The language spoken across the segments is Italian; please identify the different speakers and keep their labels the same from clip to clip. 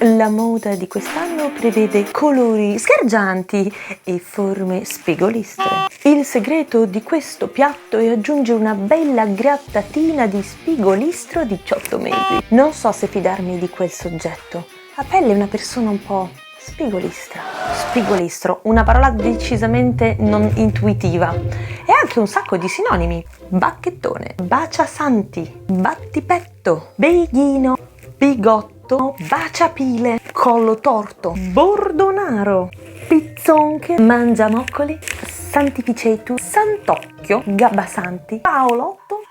Speaker 1: La moda di quest'anno prevede colori sgargianti e forme spigolistre. Il segreto di questo piatto è aggiungere una bella grattatina di spigolistro a 18 mesi. Non so se fidarmi di quel soggetto. A pelle è una persona un po' spigolistra. Spigolistro, una parola decisamente non intuitiva. E anche un sacco di sinonimi. Bacchettone, baciasanti, battipetto, beghino, bigotto, baciapile, collo torto, bordonaro, pizzonche, mangiamoccoli, santificetu, santocchio, gabbasanti, paolotto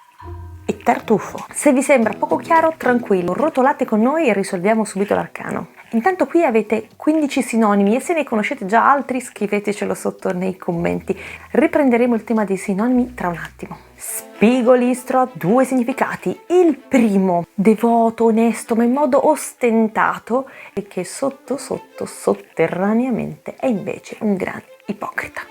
Speaker 1: e tartufo. Se vi sembra poco chiaro, tranquillo, rotolate con noi e risolviamo subito l'arcano. Intanto qui avete 15 sinonimi e se ne conoscete già altri scrivetecelo sotto nei commenti. Riprenderemo il tema dei sinonimi tra un attimo. Spigolistro ha due significati. Il primo, devoto, onesto, ma in modo ostentato, e che sotterraneamente è invece un gran ipocrita.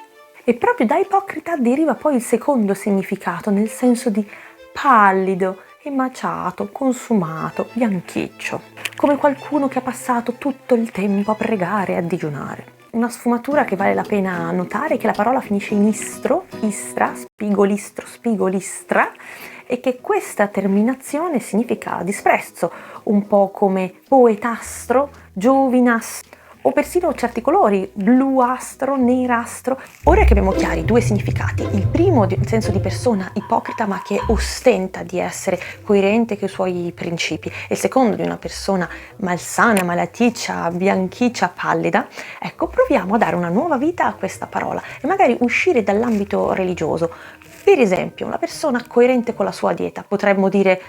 Speaker 1: E proprio da ipocrita deriva poi il secondo significato, nel senso di pallido, emaciato, consumato, bianchiccio, come qualcuno che ha passato tutto il tempo a pregare e a digiunare. Una sfumatura che vale la pena notare è che la parola finisce in istro, istra, spigolistro, spigolistra, e che questa terminazione significa disprezzo, un po' come poetastro, giovinastro, o persino certi colori, bluastro, nerastro. Ora che abbiamo chiari due significati, il primo nel senso di persona ipocrita ma che ostenta di essere coerente con i suoi principi, e il secondo di una persona malsana, malaticcia, bianchiccia, pallida, ecco, proviamo a dare una nuova vita a questa parola e magari uscire dall'ambito religioso. Per esempio, una persona coerente con la sua dieta, potremmo dire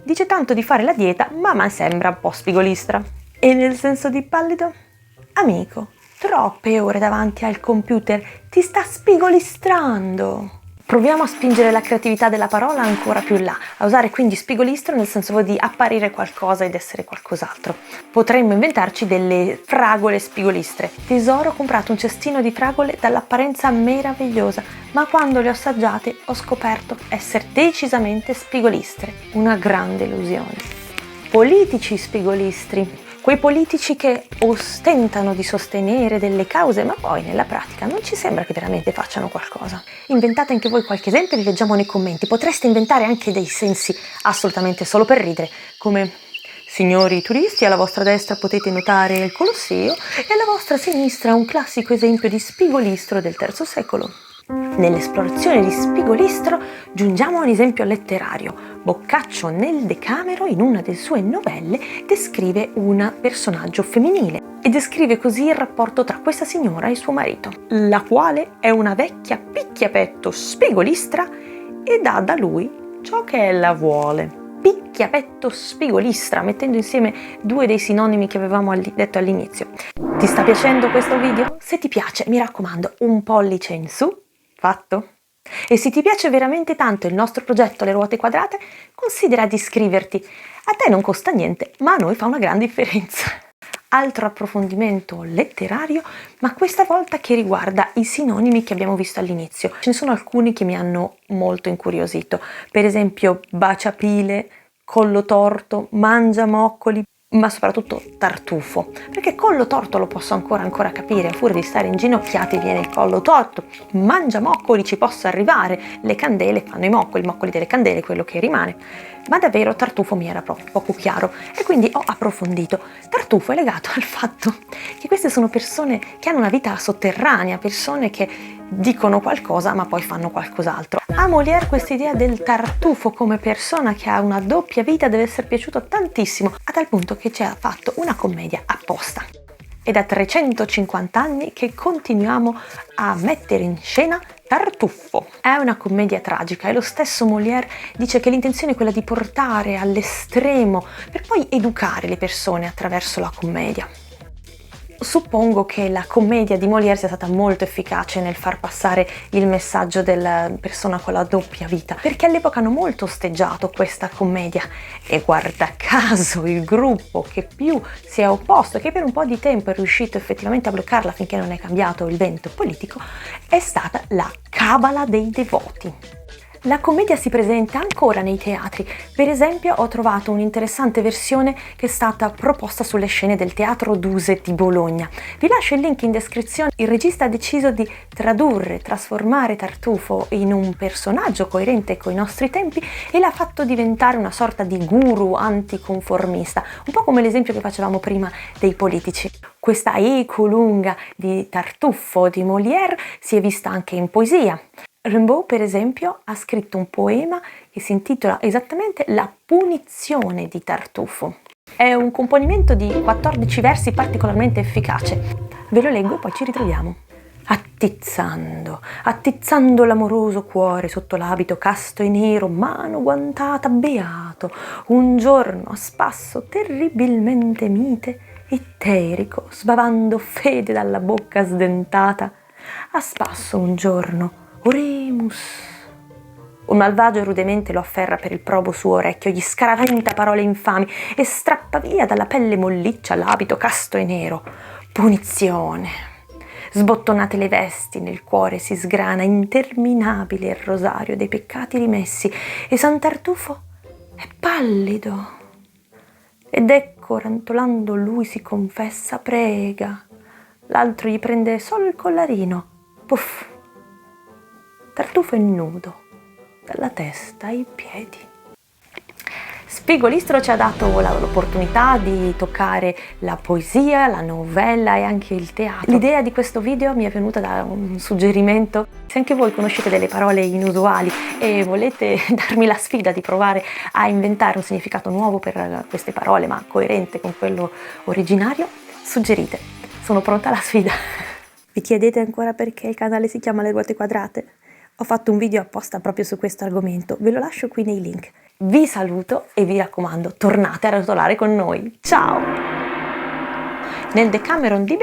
Speaker 1: dice tanto di fare la dieta ma sembra un po' spigolistra. E nel senso di pallido? Amico, troppe ore davanti al computer, ti sta spigolistrando. Proviamo a spingere la creatività della parola ancora più in là, a usare quindi spigolistro nel senso di apparire qualcosa ed essere qualcos'altro. Potremmo inventarci delle fragole spigolistre. Tesoro, ho comprato un cestino di fragole dall'apparenza meravigliosa, ma quando le ho assaggiate ho scoperto essere decisamente spigolistre. Una grande illusione. Politici spigolistri. Quei politici che ostentano di sostenere delle cause, ma poi nella pratica non ci sembra che veramente facciano qualcosa. Inventate anche voi qualche esempio e li leggiamo nei commenti. Potreste inventare anche dei sensi assolutamente solo per ridere, come: signori turisti, alla vostra destra potete notare il Colosseo e alla vostra sinistra un classico esempio di spigolistro del III secolo. Nell'esplorazione di spigolistro giungiamo a un esempio letterario. Boccaccio nel Decamero, in una delle sue novelle, descrive un personaggio femminile e descrive così il rapporto tra questa signora e suo marito, la quale è una vecchia picchiapetto spigolistra e dà da lui ciò che ella vuole. Picchiapetto spigolistra, mettendo insieme due dei sinonimi che avevamo detto all'inizio. Ti sta piacendo questo video? Se ti piace, mi raccomando, un pollice in su. Fatto? E se ti piace veramente tanto il nostro progetto Le Ruote Quadrate, considera di iscriverti. A te non costa niente, ma a noi fa una gran differenza. Altro approfondimento letterario, ma questa volta che riguarda i sinonimi che abbiamo visto all'inizio. Ce ne sono alcuni che mi hanno molto incuriosito. Per esempio baciapile, collo torto, mangiamoccoli, ma soprattutto tartufo, perché collo torto lo posso ancora capire, a furia di stare inginocchiati viene il collo torto. Mangiamoccoli ci posso arrivare, le candele fanno i moccoli delle candele, quello che rimane, ma davvero tartufo mi era proprio poco chiaro e quindi ho approfondito. Tartufo è legato al fatto che queste sono persone che hanno una vita sotterranea, persone che dicono qualcosa ma poi fanno qualcos'altro. A Molière questa idea del tartufo come persona che ha una doppia vita deve essere piaciuto tantissimo, a tal punto che ci ha fatto una commedia apposta. È da 350 anni che continuiamo a mettere in scena Tartuffo. È una commedia tragica e lo stesso Molière dice che l'intenzione è quella di portare all'estremo per poi educare le persone attraverso la commedia. Suppongo che la commedia di Molière sia stata molto efficace nel far passare il messaggio della persona con la doppia vita, perché all'epoca hanno molto osteggiato questa commedia e guarda caso il gruppo che più si è opposto e che per un po' di tempo è riuscito effettivamente a bloccarla finché non è cambiato il vento politico è stata la Cabala dei Devoti. La commedia si presenta ancora nei teatri. Per esempio, ho trovato un'interessante versione che è stata proposta sulle scene del Teatro Duse di Bologna. Vi lascio il link in descrizione. Il regista ha deciso di trasformare Tartufo in un personaggio coerente con i nostri tempi e l'ha fatto diventare una sorta di guru anticonformista, un po' come l'esempio che facevamo prima dei politici. Questa eco lunga di Tartufo di Molière si è vista anche in poesia. Rimbaud, per esempio, ha scritto un poema che si intitola esattamente La punizione di Tartufo. È un componimento di 14 versi particolarmente efficace. Ve lo leggo e poi ci ritroviamo. Attizzando l'amoroso cuore sotto l'abito casto e nero, mano guantata, beato, un giorno a spasso terribilmente mite, itterico, sbavando fede dalla bocca sdentata, a spasso un giorno, Oremus. Un malvagio rudemente lo afferra per il probo suo orecchio, gli scaraventa parole infami e strappa via dalla pelle molliccia l'abito casto e nero. Punizione. Sbottonate le vesti, nel cuore si sgrana interminabile il rosario dei peccati rimessi e San Tartufo è pallido. Ed ecco, rantolando lui si confessa, prega. L'altro gli prende solo il collarino. Puff. Tartufo è nudo, dalla testa ai piedi. Spigolistro ci ha dato l'opportunità di toccare la poesia, la novella e anche il teatro. L'idea di questo video mi è venuta da un suggerimento. Se anche voi conoscete delle parole inusuali e volete darmi la sfida di provare a inventare un significato nuovo per queste parole, ma coerente con quello originario, suggerite. Sono pronta alla sfida. Vi chiedete ancora perché il canale si chiama Le Ruote Quadrate? Ho fatto un video apposta proprio su questo argomento, ve lo lascio qui nei link. Vi saluto e vi raccomando, tornate a rotolare con noi. Ciao! Nel Decameron di